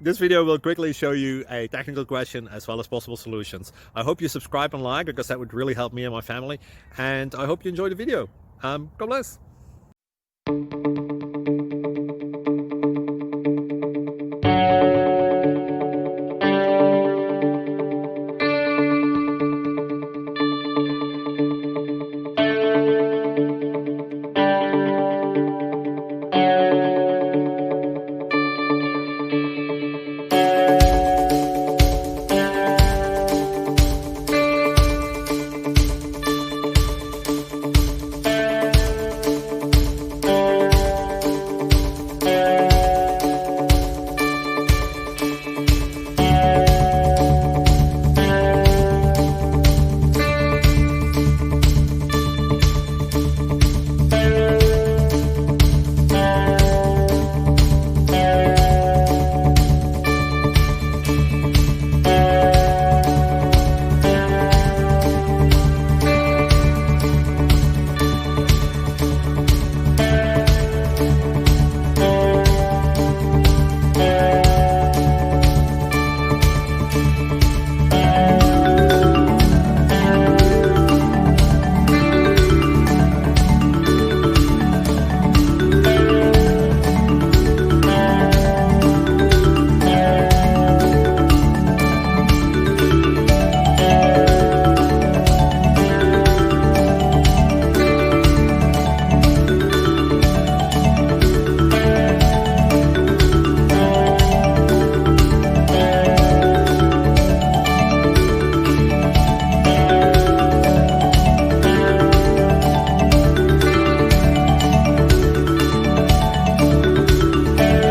This video will quickly show you a technical question as well as possible solutions. I hope you subscribe and like, because that would really help me and my family. And I hope you enjoy the video. God bless.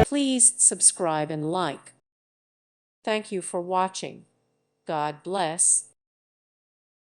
Please subscribe and like. Thank you for watching. God bless.